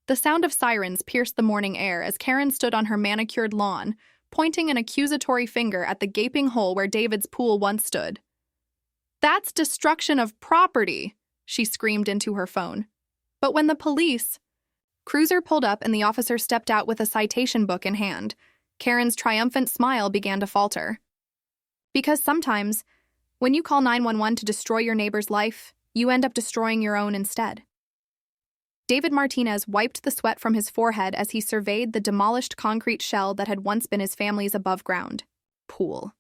The sound of sirens pierced the morning air as Karen stood on her manicured lawn, pointing an accusatory finger at the gaping hole where David's pool once stood. "That's destruction of property," she screamed into her phone. But when the police cruiser pulled up and the officer stepped out with a citation book in hand, Karen's triumphant smile began to falter. Because sometimes, when you call 911 to destroy your neighbor's life, you end up destroying your own instead. David Martinez wiped the sweat from his forehead as he surveyed the demolished concrete shell that had once been his family's above-ground pool.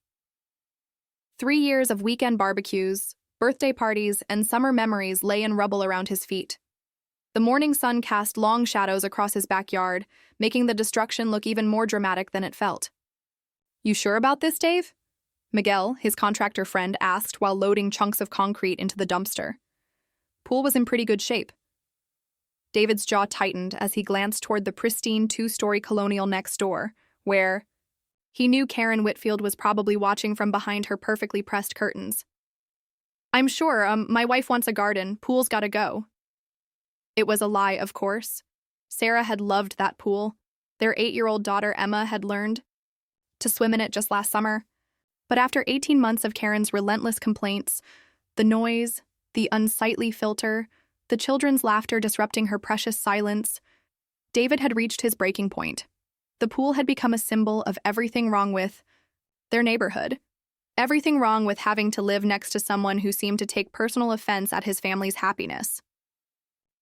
3 years of weekend barbecues, birthday parties, and summer memories lay in rubble around his feet. The morning sun cast long shadows across his backyard, making the destruction look even more dramatic than it felt. "You sure about this, Dave?" Miguel, his contractor friend, asked while loading chunks of concrete into the dumpster. Pool was in pretty good shape. David's jaw tightened as he glanced toward the pristine 2-story colonial next door, where he knew Karen Whitfield was probably watching from behind her perfectly pressed curtains. "I'm sure, my wife wants a garden. Pool's gotta go." It was a lie, of course. Sarah had loved that pool. Their 8-year-old daughter, Emma, had learned to swim in it just last summer. But after 18 months of Karen's relentless complaints, the noise, the unsightly filter, the children's laughter disrupting her precious silence, David had reached his breaking point. The pool had become a symbol of everything wrong with their neighborhood. Everything wrong with having to live next to someone who seemed to take personal offense at his family's happiness.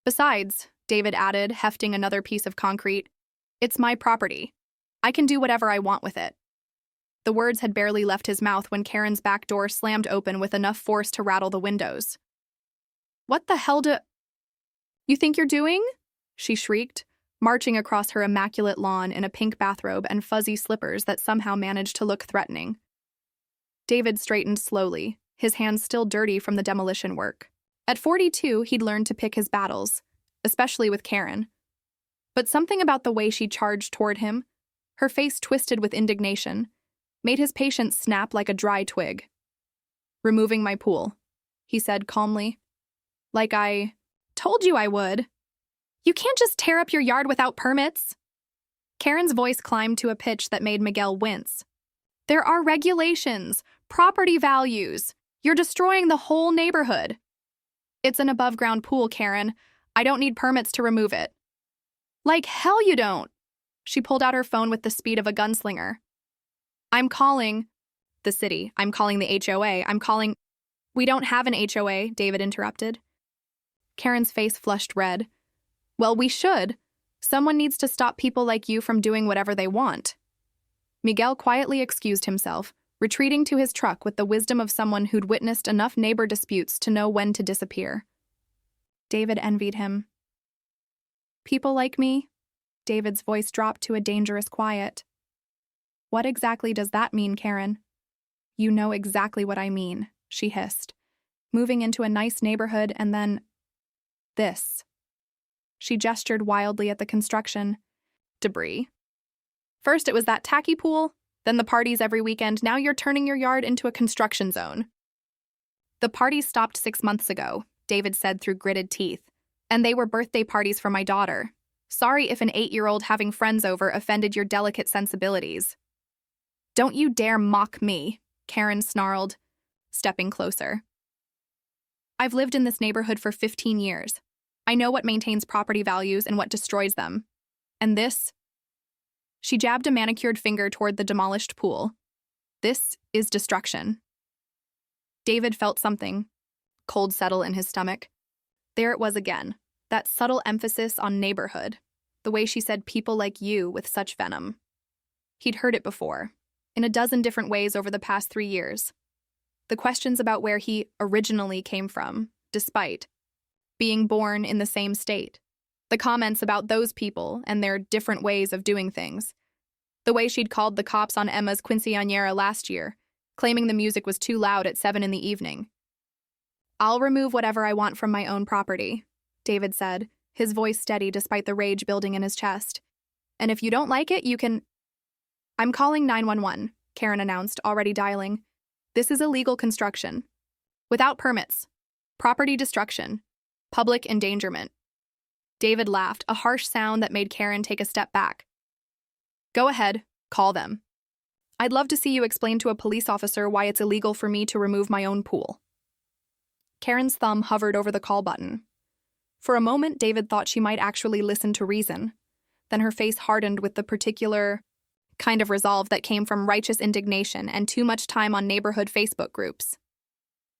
Besides, David added, hefting another piece of concrete, "It's my property. I can do whatever I want with it." The words had barely left his mouth when Karen's back door slammed open with enough force to rattle the windows. "What the hell do you think you're doing?" she shrieked, marching across her immaculate lawn in a pink bathrobe and fuzzy slippers that somehow managed to look threatening. David straightened slowly, his hands still dirty from the demolition work. At 42, he'd learned to pick his battles, especially with Karen. But something about the way she charged toward him, her face twisted with indignation, made his patience snap like a dry twig. "Removing my pool," he said calmly. "Like I told you I would. You can't just tear up your yard without permits." Karen's voice climbed to a pitch that made Miguel wince. "There are regulations, property values. You're destroying the whole neighborhood." "It's an above-ground pool, Karen. I don't need permits to remove it." "Like hell you don't." She pulled out her phone with the speed of a gunslinger. "I'm calling the city. I'm calling the HOA. I'm calling—" "We don't have an HOA," David interrupted. Karen's face flushed red. "Well, we should. Someone needs to stop people like you from doing whatever they want." Miguel quietly excused himself, retreating to his truck with the wisdom of someone who'd witnessed enough neighbor disputes to know when to disappear. David envied him. "People like me?" David's voice dropped to a dangerous quiet. "What exactly does that mean, Karen?" "You know exactly what I mean," she hissed, moving into a nice neighborhood and then this. She gestured wildly at the construction debris. "First it was that tacky pool, then the parties every weekend. Now you're turning your yard into a construction zone." "The parties stopped 6 months ago," David said through gritted teeth, "and they were birthday parties for my daughter. Sorry if an 8-year-old having friends over offended your delicate sensibilities." "Don't you dare mock me," Karen snarled, stepping closer. "I've lived in this neighborhood for 15 years. I know what maintains property values and what destroys them. And this—" She jabbed a manicured finger toward the demolished pool. "This is destruction." David felt something cold settle in his stomach. There it was again, that subtle emphasis on neighborhood, the way she said "people like you" with such venom. He'd heard it before, in a dozen different ways over the past 3 years. The questions about where he originally came from, despite being born in the same state. The comments about those people and their different ways of doing things. The way she'd called the cops on Emma's quinceañera last year, claiming the music was too loud at 7 in the evening. "I'll remove whatever I want from my own property," David said, his voice steady despite the rage building in his chest. "And if you don't like it, you can—" "I'm calling 911, Karen announced, already dialing. "This is illegal construction. Without permits. Property destruction. Public endangerment." David laughed, a harsh sound that made Karen take a step back. Go ahead, call them. I'd love to see you explain to a police officer why it's illegal for me to remove my own pool. Karen's thumb hovered over the call button. For a moment, David thought she might actually listen to reason. Then her face hardened with the particular kind of resolve that came from righteous indignation and too much time on neighborhood Facebook groups.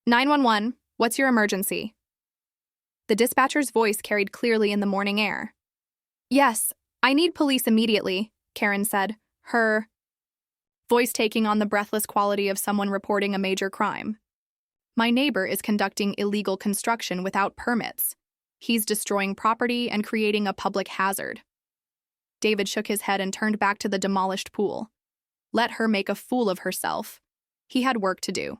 911, what's your emergency? The dispatcher's voice carried clearly in the morning air. Yes, I need police immediately, Karen said, her voice taking on the breathless quality of someone reporting a major crime. My neighbor is conducting illegal construction without permits. He's destroying property and creating a public hazard. David shook his head and turned back to the demolished pool. Let her make a fool of herself. He had work to do.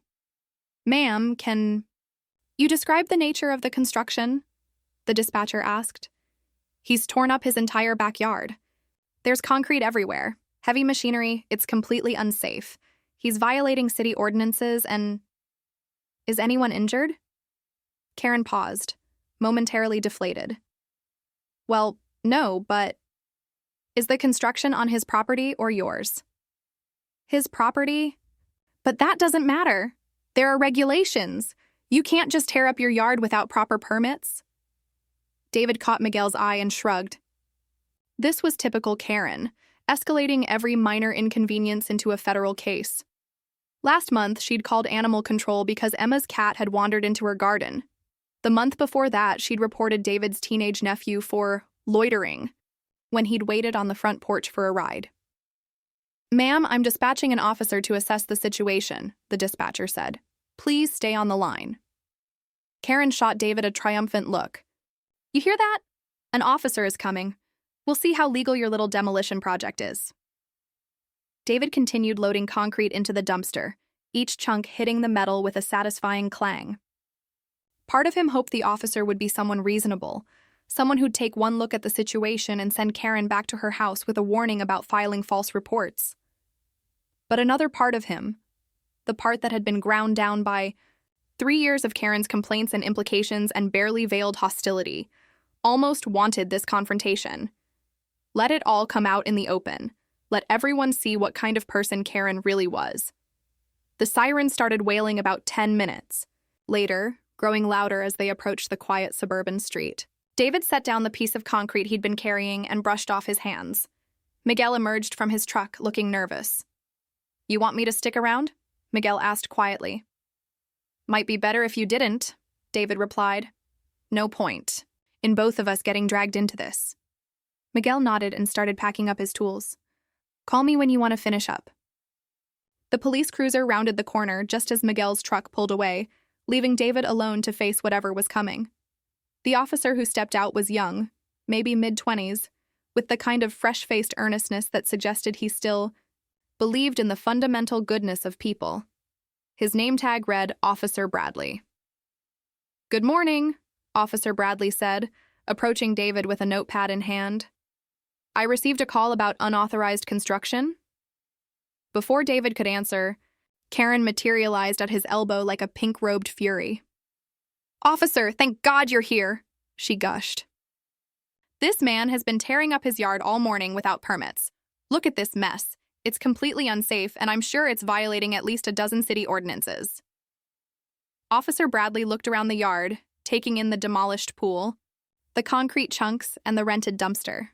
Ma'am, can you describe the nature of the construction? The dispatcher asked. He's torn up his entire backyard. There's concrete everywhere. Heavy machinery, it's completely unsafe. He's violating city ordinances and... Is anyone injured? Karen paused, momentarily deflated. Well, no, but... Is the construction on his property or yours? His property? But that doesn't matter. There are regulations. You can't just tear up your yard without proper permits. David caught Miguel's eye and shrugged. This was typical Karen, escalating every minor inconvenience into a federal case. Last month, she'd called animal control because Emma's cat had wandered into her garden. The month before that, she'd reported David's teenage nephew for loitering when he'd waited on the front porch for a ride. Ma'am, I'm dispatching an officer to assess the situation, the dispatcher said. Please stay on the line. Karen shot David a triumphant look. You hear that? An officer is coming. We'll see how legal your little demolition project is. David continued loading concrete into the dumpster, each chunk hitting the metal with a satisfying clang. Part of him hoped the officer would be someone reasonable, someone who'd take one look at the situation and send Karen back to her house with a warning about filing false reports. But another part of him, the part that had been ground down by 3 years of Karen's complaints and implications and barely veiled hostility, almost wanted this confrontation. Let it all come out in the open. Let everyone see what kind of person Karen really was. The siren started wailing about 10 minutes. Later, growing louder as they approached the quiet suburban street. David set down the piece of concrete he'd been carrying and brushed off his hands. Miguel emerged from his truck, looking nervous. You want me to stick around? Miguel asked quietly. Might be better if you didn't, David replied. No point in both of us getting dragged into this. Miguel nodded and started packing up his tools. Call me when you want to finish up. The police cruiser rounded the corner just as Miguel's truck pulled away, leaving David alone to face whatever was coming. The officer who stepped out was young, maybe mid-20s, with the kind of fresh-faced earnestness that suggested he still believed in the fundamental goodness of people. His name tag read Officer Bradley. Good morning, Officer Bradley said, approaching David with a notepad in hand. I received a call about unauthorized construction. Before David could answer, Karen materialized at his elbow like a pink-robed fury. Officer, thank God you're here, she gushed. This man has been tearing up his yard all morning without permits. Look at this mess. It's completely unsafe, and I'm sure it's violating at least a dozen city ordinances. Officer Bradley looked around the yard, taking in the demolished pool, the concrete chunks, and the rented dumpster.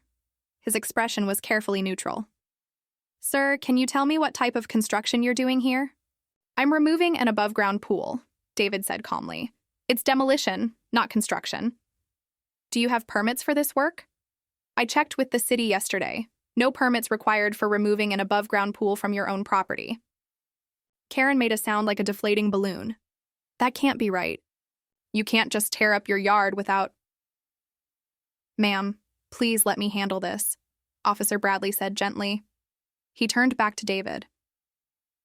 His expression was carefully neutral. Sir, can you tell me what type of construction you're doing here? I'm removing an above-ground pool, David said calmly. It's demolition, not construction. Do you have permits for this work? I checked with the city yesterday. No permits required for removing an above-ground pool from your own property. Karen made a sound like a deflating balloon. That can't be right. You can't just tear up your yard without... Ma'am, please let me handle this, Officer Bradley said gently. He turned back to David.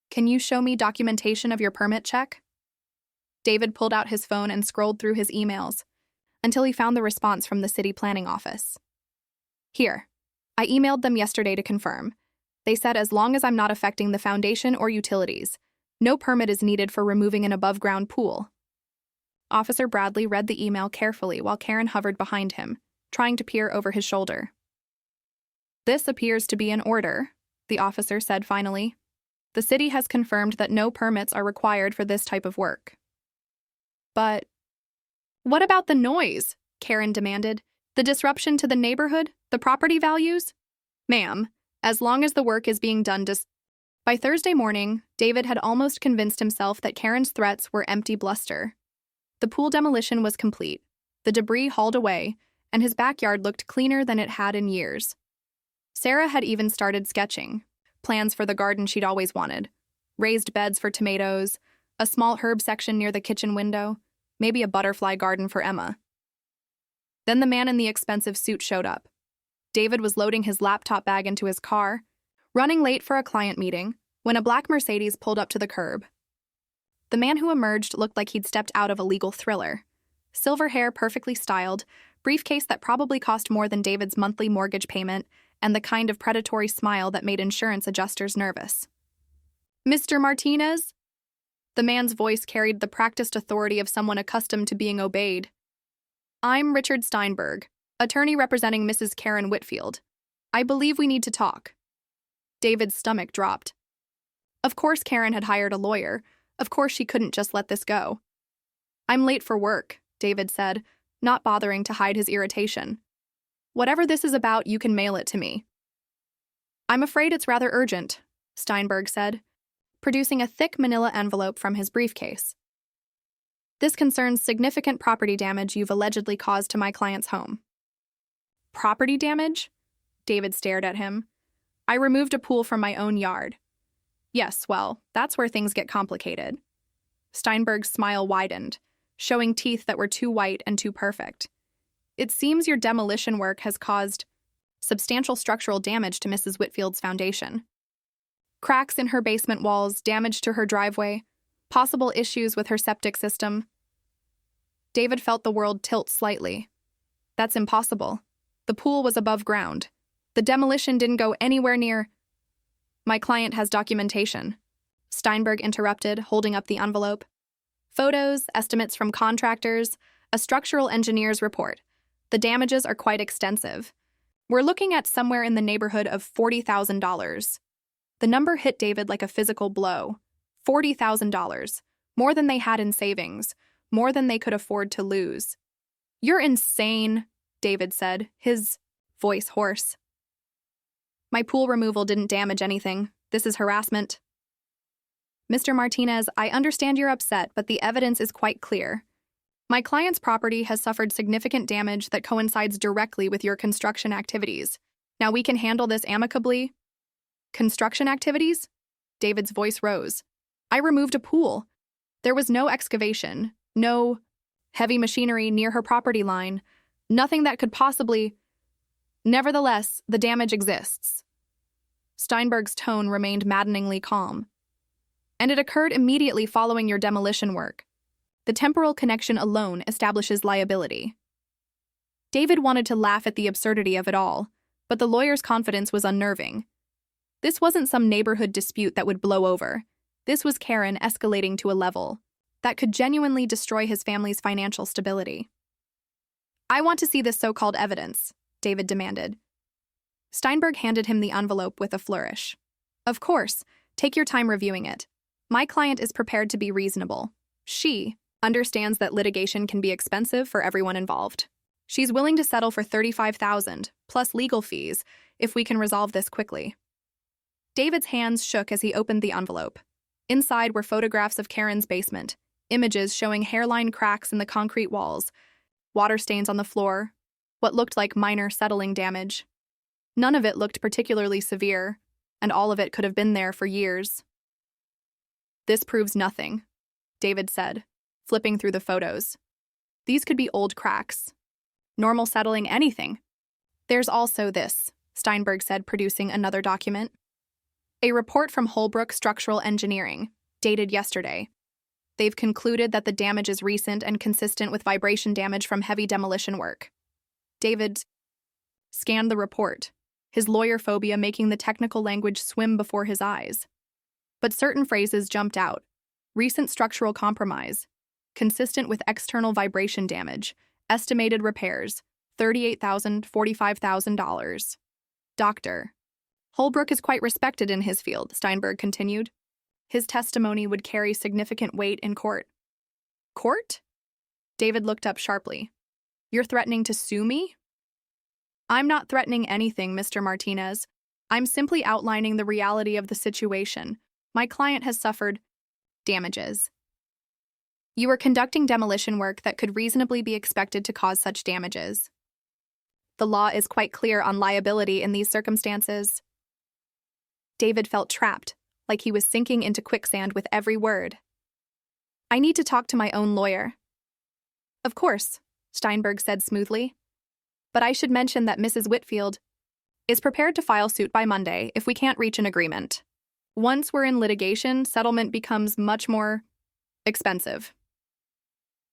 Can you show me documentation of your permit check? David pulled out his phone and scrolled through his emails until he found the response from the city planning office. Here. I emailed them yesterday to confirm. They said as long as I'm not affecting the foundation or utilities, no permit is needed for removing an above-ground pool. Officer Bradley read the email carefully while Karen hovered behind him, trying to peer over his shoulder. "This appears to be an order," the officer said finally. "The city has confirmed that no permits are required for this type of work." "But what about the noise?" Karen demanded. "The disruption to the neighborhood? The property values?" "Ma'am, as long as the work is being done By Thursday morning, David had almost convinced himself that Karen's threats were empty bluster. The pool demolition was complete, the debris hauled away, and his backyard looked cleaner than it had in years. Sarah had even started sketching, plans for the garden she'd always wanted. Raised beds for tomatoes, a small herb section near the kitchen window, maybe a butterfly garden for Emma. Then the man in the expensive suit showed up. David was loading his laptop bag into his car, running late for a client meeting, when a black Mercedes pulled up to the curb. The man who emerged looked like he'd stepped out of a legal thriller. Silver hair perfectly styled, briefcase that probably cost more than David's monthly mortgage payment, and the kind of predatory smile that made insurance adjusters nervous. "Mr. Martinez?" The man's voice carried the practiced authority of someone accustomed to being obeyed. "I'm Richard Steinberg, attorney representing Mrs. Karen Whitfield. I believe we need to talk." David's stomach dropped. Of course Karen had hired a lawyer. Of course she couldn't just let this go. "I'm late for work," David said, not bothering to hide his irritation. "Whatever this is about, you can mail it to me." "I'm afraid it's rather urgent," Steinberg said, producing a thick manila envelope from his briefcase. "This concerns significant property damage you've allegedly caused to my client's home." "Property damage?" David stared at him. "I removed a pool from my own yard." "Yes, well, that's where things get complicated." Steinberg's smile widened, showing teeth that were too white and too perfect. "It seems your demolition work has caused substantial structural damage to Mrs. Whitfield's foundation. Cracks in her basement walls, damage to her driveway, possible issues with her septic system." David felt the world tilt slightly. "That's impossible. The pool was above ground. The demolition didn't go anywhere near—" "My client has documentation," Steinberg interrupted, holding up the envelope. "Photos, estimates from contractors, a structural engineer's report. The damages are quite extensive. We're looking at somewhere in the neighborhood of $40,000. The number hit David like a physical blow. $40,000. More than they had in savings. More than they could afford to lose. "You're insane," David said, his voice hoarse. "My pool removal didn't damage anything. This is harassment." "Mr. Martinez, I understand you're upset, but the evidence is quite clear. My client's property has suffered significant damage that coincides directly with your construction activities. Now we can handle this amicably." "Construction activities?" David's voice rose. "I removed a pool. There was no excavation, no heavy machinery near her property line, nothing that could possibly—" "Nevertheless, the damage exists." Steinberg's tone remained maddeningly calm. "And it occurred immediately following your demolition work. The temporal connection alone establishes liability." David wanted to laugh at the absurdity of it all, but the lawyer's confidence was unnerving. This wasn't some neighborhood dispute that would blow over. This was Karen escalating to a level that could genuinely destroy his family's financial stability. "I want to see this so-called evidence," David demanded. Steinberg handed him the envelope with a flourish. "Of course, take your time reviewing it. My client is prepared to be reasonable. She understands that litigation can be expensive for everyone involved. She's willing to settle for $35,000, plus legal fees, if we can resolve this quickly." David's hands shook as he opened the envelope. Inside were photographs of Karen's basement, images showing hairline cracks in the concrete walls, water stains on the floor, what looked like minor settling damage. None of it looked particularly severe, and all of it could have been there for years. "This proves nothing," David said, flipping through the photos. "These could be old cracks. Normal settling, anything." "There's also this," Steinberg said, producing another document. "A report from Holbrook Structural Engineering, dated yesterday. They've concluded that the damage is recent and consistent with vibration damage from heavy demolition work." David scanned the report, his lawyer phobia making the technical language swim before his eyes. But certain phrases jumped out. Recent structural compromise, consistent with external vibration damage, estimated repairs, $38,000, $45,000. Doctor. Holbrook is quite respected in his field, Steinberg continued. His testimony would carry significant weight in court. Court? David looked up sharply. You're threatening to sue me? I'm not threatening anything, Mr. Martinez. I'm simply outlining the reality of the situation. My client has suffered damages. You are conducting demolition work that could reasonably be expected to cause such damages. The law is quite clear on liability in these circumstances. David felt trapped, like he was sinking into quicksand with every word. I need to talk to my own lawyer. Of course, Steinberg said smoothly. But I should mention that Mrs. Whitfield is prepared to file suit by Monday if we can't reach an agreement. Once we're in litigation, settlement becomes much more expensive.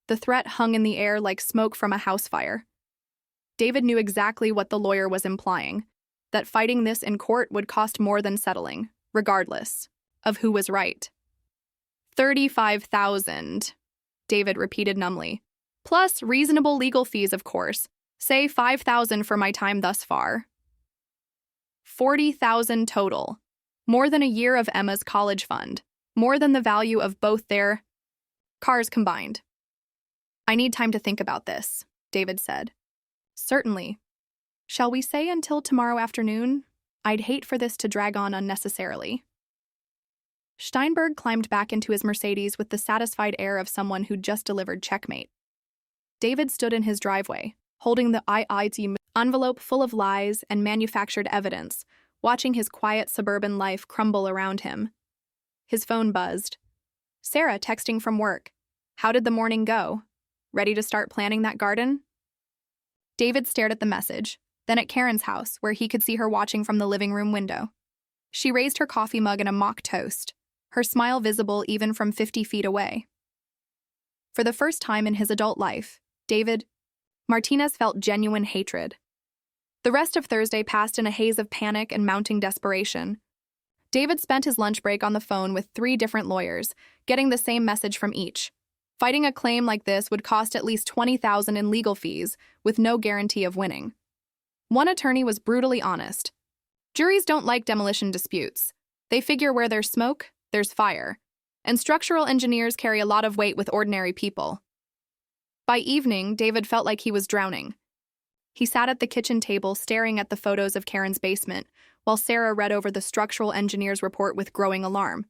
The threat hung in the air like smoke from a house fire. David knew exactly what the lawyer was implying, that fighting this in court would cost more than settling, regardless of who was right. $35,000, David repeated numbly. Plus reasonable legal fees, of course. Say $5,000 for my time thus far. $40,000 total. More than a year of Emma's college fund. More than the value of both their cars combined. I need time to think about this, David said. Certainly. Shall we say until tomorrow afternoon? I'd hate for this to drag on unnecessarily. Steinberg climbed back into his Mercedes with the satisfied air of someone who'd just delivered checkmate. David stood in his driveway, holding the IIT envelope full of lies and manufactured evidence, watching his quiet suburban life crumble around him. His phone buzzed. Sarah texting from work. How did the morning go? Ready to start planning that garden? David stared at the message, then at Karen's house, where he could see her watching from the living room window. She raised her coffee mug in a mock toast, her smile visible even from 50 feet away. For the first time in his adult life, Martinez felt genuine hatred. The rest of Thursday passed in a haze of panic and mounting desperation. David spent his lunch break on the phone with 3 different lawyers, getting the same message from each. Fighting a claim like this would cost at least $20,000 in legal fees, with no guarantee of winning. One attorney was brutally honest. Juries don't like demolition disputes. They figure where there's smoke, there's fire. And structural engineers carry a lot of weight with ordinary people. By evening, David felt like he was drowning. He sat at the kitchen table staring at the photos of Karen's basement, while Sarah read over the structural engineer's report with growing alarm.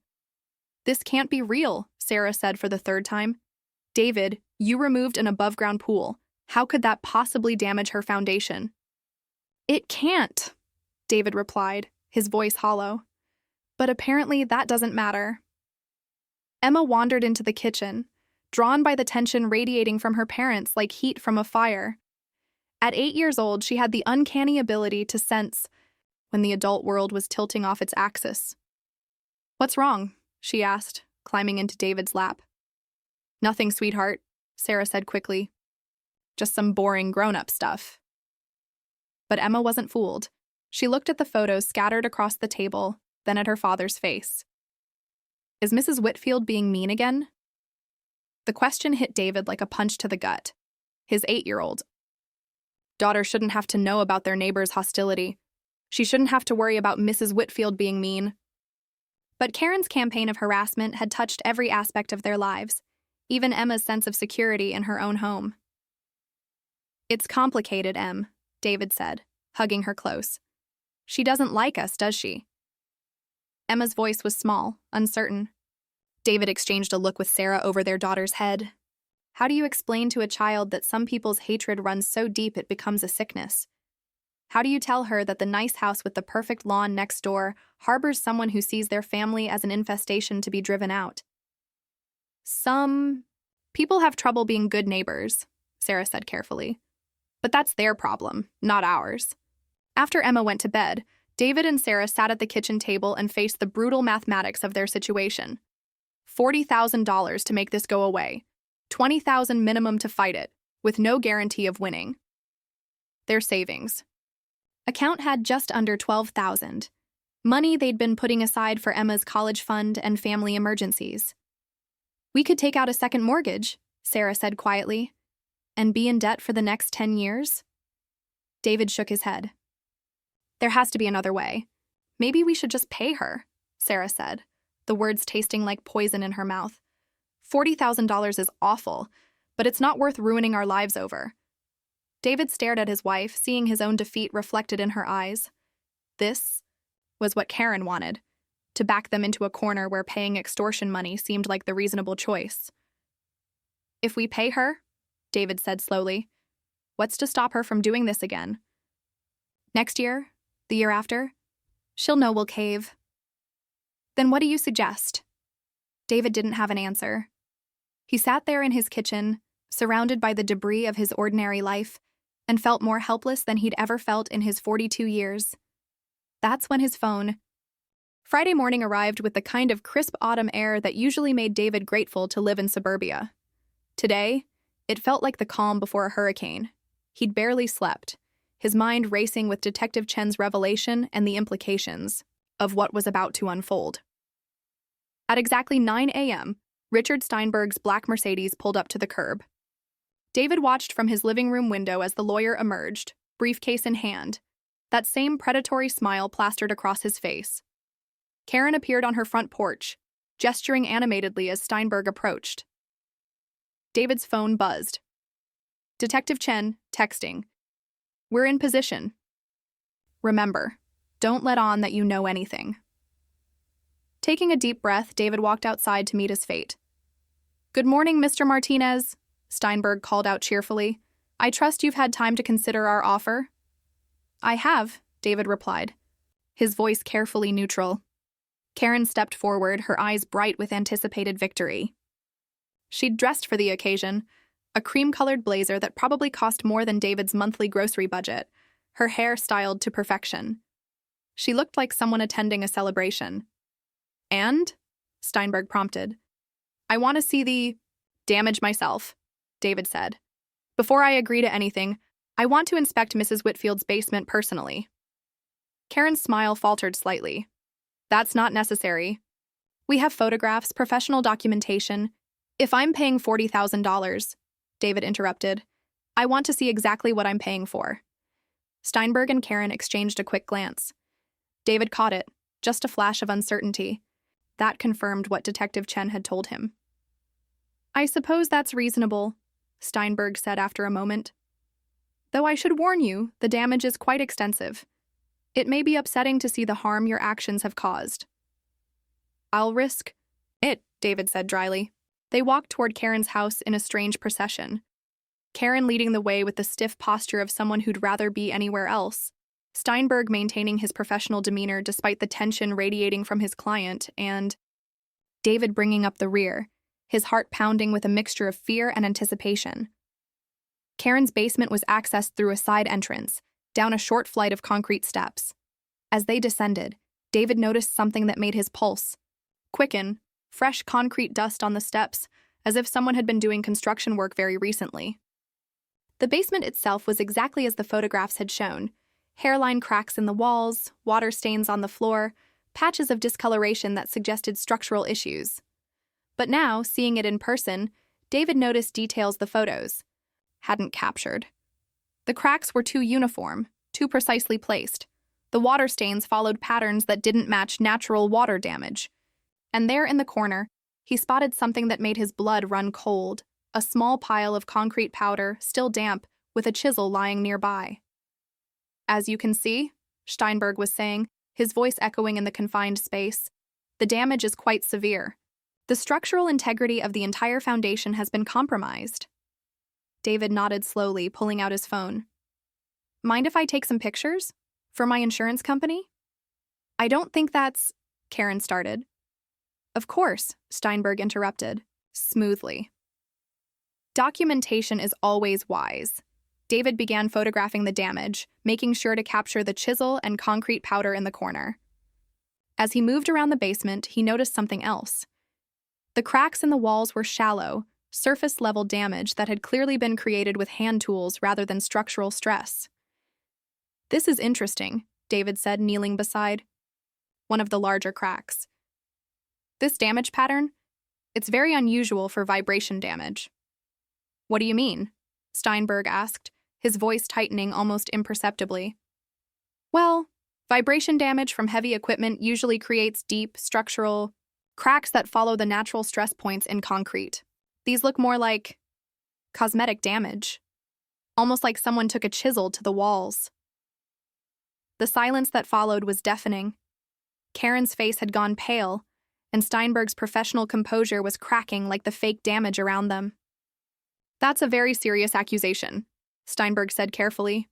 This can't be real, Sarah said for the 3rd time. David, you removed an above-ground pool. How could that possibly damage her foundation? It can't, David replied, his voice hollow. But apparently that doesn't matter. Emma wandered into the kitchen, drawn by the tension radiating from her parents like heat from a fire. At 8 years old, she had the uncanny ability to sense when the adult world was tilting off its axis. What's wrong? She asked, climbing into David's lap. Nothing, sweetheart, Sarah said quickly. Just some boring grown-up stuff. But Emma wasn't fooled. She looked at the photos scattered across the table, then at her father's face. Is Mrs. Whitfield being mean again? The question hit David like a punch to the gut. His 8-year-old daughter shouldn't have to know about their neighbor's hostility. She shouldn't have to worry about Mrs. Whitfield being mean. But Karen's campaign of harassment had touched every aspect of their lives, even Emma's sense of security in her own home. It's complicated, Em, David said, hugging her close. She doesn't like us, does she? Emma's voice was small, uncertain. David exchanged a look with Sarah over their daughter's head. How do you explain to a child that some people's hatred runs so deep it becomes a sickness? How do you tell her that the nice house with the perfect lawn next door harbors someone who sees their family as an infestation to be driven out? Some people have trouble being good neighbors, Sarah said carefully. But that's their problem, not ours. After Emma went to bed, David and Sarah sat at the kitchen table and faced the brutal mathematics of their situation. $40,000 to make this go away, $20,000 minimum to fight it, with no guarantee of winning. Their savings. Account had just under $12,000, money they'd been putting aside for Emma's college fund and family emergencies. We could take out a second mortgage, Sarah said quietly, and be in debt for the next 10 years? David shook his head. There has to be another way. Maybe we should just pay her, Sarah said, the words tasting like poison in her mouth. $40,000 is awful, but it's not worth ruining our lives over. David stared at his wife, seeing his own defeat reflected in her eyes. This was what Karen wanted, to back them into a corner where paying extortion money seemed like the reasonable choice. If we pay her, David said slowly, what's to stop her from doing this again? Next year? The year after? She'll know we'll cave. Then what do you suggest? David didn't have an answer. He sat there in his kitchen, surrounded by the debris of his ordinary life, and felt more helpless than he'd ever felt in his 42 years. That's when his phone. Friday morning arrived with the kind of crisp autumn air that usually made David grateful to live in suburbia. Today, it felt like the calm before a hurricane. He'd barely slept, his mind racing with Detective Chen's revelation and the implications of what was about to unfold. At exactly 9 a.m., Richard Steinberg's black Mercedes pulled up to the curb. David watched from his living room window as the lawyer emerged, briefcase in hand, that same predatory smile plastered across his face. Karen appeared on her front porch, gesturing animatedly as Steinberg approached. David's phone buzzed. Detective Chen, texting. We're in position. Remember, don't let on that you know anything. Taking a deep breath, David walked outside to meet his fate. Good morning, Mr. Martinez, Steinberg called out cheerfully. I trust you've had time to consider our offer? I have, David replied, his voice carefully neutral. Karen stepped forward, her eyes bright with anticipated victory. She'd dressed for the occasion, a cream-colored blazer that probably cost more than David's monthly grocery budget, her hair styled to perfection. She looked like someone attending a celebration. And? Steinberg prompted. I want to see the damage myself, David said. Before I agree to anything, I want to inspect Mrs. Whitfield's basement personally. Karen's smile faltered slightly. That's not necessary. We have photographs, professional documentation. If I'm paying $40,000, David interrupted, I want to see exactly what I'm paying for. Steinberg and Karen exchanged a quick glance. David caught it, just a flash of uncertainty. That confirmed what Detective Chen had told him. I suppose that's reasonable, Steinberg said after a moment. Though I should warn you, the damage is quite extensive. It may be upsetting to see the harm your actions have caused. I'll risk it, David said dryly. They walked toward Karen's house in a strange procession, Karen leading the way with the stiff posture of someone who'd rather be anywhere else, Steinberg maintaining his professional demeanor despite the tension radiating from his client, and David bringing up the rear, his heart pounding with a mixture of fear and anticipation. Karen's basement was accessed through a side entrance, down a short flight of concrete steps. As they descended, David noticed something that made his pulse quicken, fresh concrete dust on the steps, as if someone had been doing construction work very recently. The basement itself was exactly as the photographs had shown. Hairline cracks in the walls, water stains on the floor, patches of discoloration that suggested structural issues. But now, seeing it in person, David noticed details the photos hadn't captured. The cracks were too uniform, too precisely placed. The water stains followed patterns that didn't match natural water damage. And there in the corner, he spotted something that made his blood run cold, a small pile of concrete powder, still damp, with a chisel lying nearby. As you can see, Steinberg was saying, his voice echoing in the confined space, the damage is quite severe. The structural integrity of the entire foundation has been compromised. David nodded slowly, pulling out his phone. Mind if I take some pictures? For my insurance company? I don't think that's... Karen started. Of course, Steinberg interrupted, smoothly. Documentation is always wise. David began photographing the damage, making sure to capture the chisel and concrete powder in the corner. As he moved around the basement, he noticed something else. The cracks in the walls were shallow, surface-level damage that had clearly been created with hand tools rather than structural stress. This is interesting, David said, kneeling beside one of the larger cracks. This damage pattern, it's very unusual for vibration damage. What do you mean? Steinberg asked, his voice tightening almost imperceptibly. Well, vibration damage from heavy equipment usually creates deep, structural cracks that follow the natural stress points in concrete. These look more like cosmetic damage, almost like someone took a chisel to the walls. The silence that followed was deafening. Karen's face had gone pale, and Steinberg's professional composure was cracking like the fake damage around them. "That's a very serious accusation," Steinberg said carefully.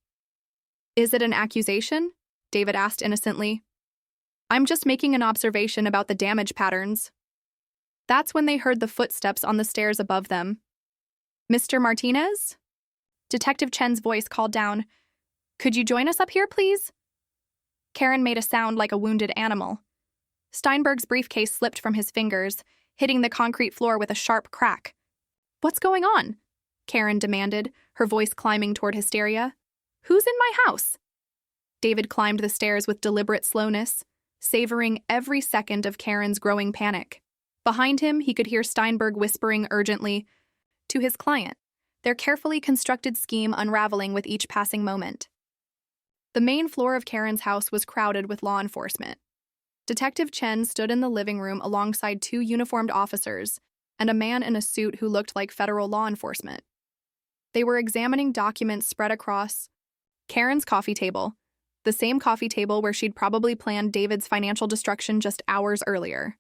"Is it an accusation?" David asked innocently. "I'm just making an observation about the damage patterns." That's when they heard the footsteps on the stairs above them. "Mr. Martinez?" Detective Chen's voice called down. "Could you join us up here, please?" Karen made a sound like a wounded animal. Steinberg's briefcase slipped from his fingers, hitting the concrete floor with a sharp crack. "What's going on?" Karen demanded, her voice climbing toward hysteria. "Who's in my house?" David climbed the stairs with deliberate slowness, savoring every second of Karen's growing panic. Behind him, he could hear Steinberg whispering urgently to his client, their carefully constructed scheme unraveling with each passing moment. The main floor of Karen's house was crowded with law enforcement. Detective Chen stood in the living room alongside two uniformed officers and a man in a suit who looked like federal law enforcement. They were examining documents spread across Karen's coffee table, the same coffee table where she'd probably planned David's financial destruction just hours earlier.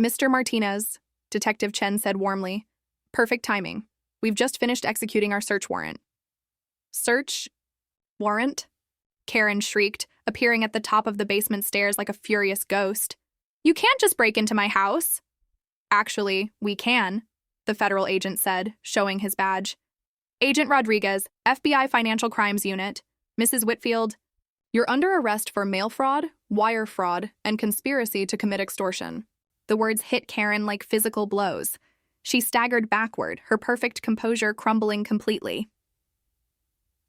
"Mr. Martinez," Detective Chen said warmly. "Perfect timing. We've just finished executing our search warrant." "Search warrant?" Karen shrieked, appearing at the top of the basement stairs like a furious ghost. "You can't just break into my house." "Actually, we can," the federal agent said, showing his badge. "Agent Rodriguez, FBI Financial Crimes Unit. Mrs. Whitfield, you're under arrest for mail fraud, wire fraud, and conspiracy to commit extortion." The words hit Karen like physical blows. She staggered backward, her perfect composure crumbling completely.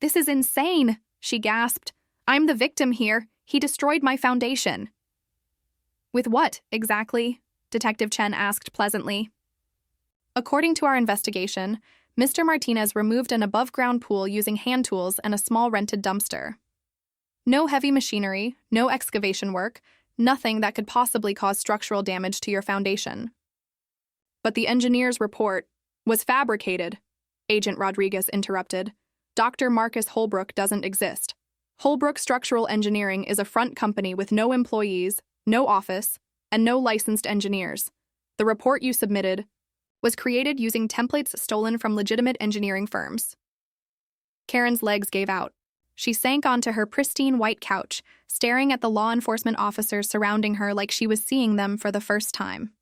"This is insane," she gasped. "I'm the victim here. He destroyed my foundation." "With what, exactly?" Detective Chen asked pleasantly. "According to our investigation, Mr. Martinez removed an above-ground pool using hand tools and a small rented dumpster. No heavy machinery, no excavation work, nothing that could possibly cause structural damage to your foundation." "But the engineer's report was fabricated," Agent Rodriguez interrupted. "Dr. Marcus Holbrook doesn't exist. Holbrook Structural Engineering is a front company with no employees, no office, and no licensed engineers. The report you submitted was created using templates stolen from legitimate engineering firms." Karen's legs gave out. She sank onto her pristine white couch, staring at the law enforcement officers surrounding her like she was seeing them for the first time.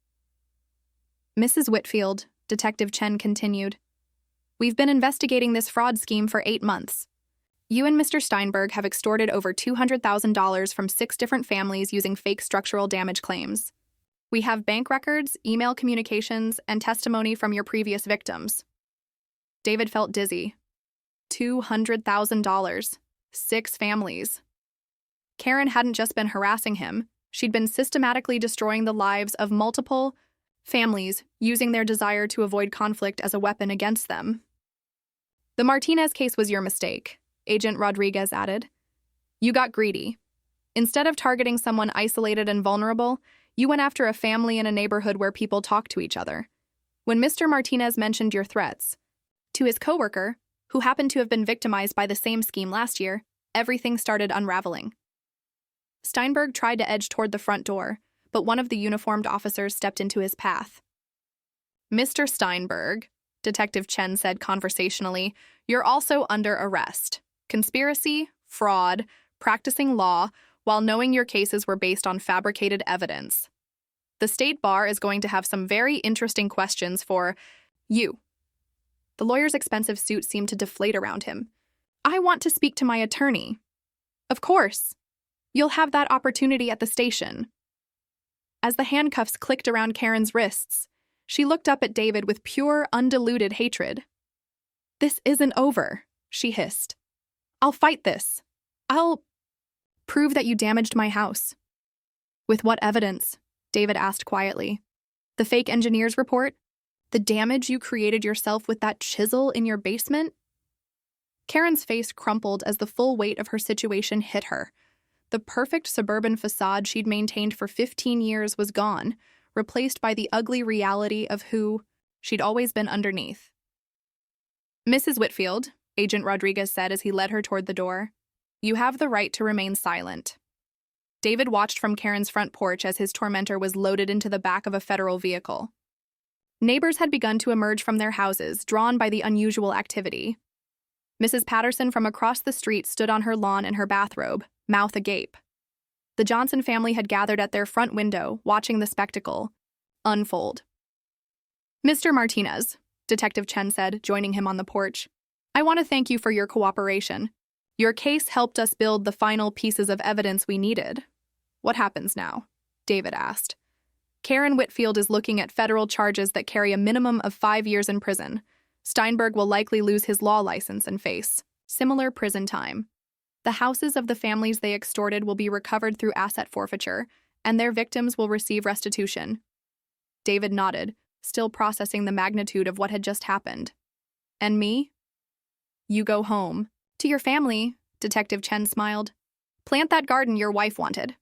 "Mrs. Whitfield," Detective Chen continued, "we've been investigating this fraud scheme for 8 months. You and Mr. Steinberg have extorted over $200,000 from 6 different families using fake structural damage claims. We have bank records, email communications, and testimony from your previous victims." David felt dizzy. $200,000. 6 families. Karen hadn't just been harassing him, she'd been systematically destroying the lives of multiple families, using their desire to avoid conflict as a weapon against them. "The Martinez case was your mistake," Agent Rodriguez added. "You got greedy. Instead of targeting someone isolated and vulnerable, you went after a family in a neighborhood where people talk to each other. When Mr. Martinez mentioned your threats to his coworker, who happened to have been victimized by the same scheme last year, everything started unraveling." Steinberg tried to edge toward the front door, but one of the uniformed officers stepped into his path. "Mr. Steinberg," Detective Chen said conversationally, "you're also under arrest. Conspiracy, fraud, practicing law, while knowing your cases were based on fabricated evidence. The state bar is going to have some very interesting questions for you." The lawyer's expensive suit seemed to deflate around him. "I want to speak to my attorney." "Of course. You'll have that opportunity at the station." As the handcuffs clicked around Karen's wrists, she looked up at David with pure, undiluted hatred. "This isn't over," she hissed. "I'll fight this. I'll prove that you damaged my house." "With what evidence?" David asked quietly. "The fake engineer's report? The damage you created yourself with that chisel in your basement?" Karen's face crumpled as the full weight of her situation hit her. The perfect suburban facade she'd maintained for 15 years was gone, replaced by the ugly reality of who she'd always been underneath. "Mrs. Whitfield," Agent Rodriguez said as he led her toward the door, "you have the right to remain silent." David watched from Karen's front porch as his tormentor was loaded into the back of a federal vehicle. Neighbors had begun to emerge from their houses, drawn by the unusual activity. Mrs. Patterson from across the street stood on her lawn in her bathrobe, mouth agape. The Johnson family had gathered at their front window, watching the spectacle unfold. "Mr. Martinez," Detective Chen said, joining him on the porch, "I want to thank you for your cooperation. Your case helped us build the final pieces of evidence we needed." "What happens now?" David asked. "Karen Whitfield is looking at federal charges that carry a minimum of 5 years in prison. Steinberg will likely lose his law license and face similar prison time. The houses of the families they extorted will be recovered through asset forfeiture, and their victims will receive restitution." David nodded, still processing the magnitude of what had just happened. "And me?" "You go home. To your family," Detective Chen smiled. "Plant that garden your wife wanted."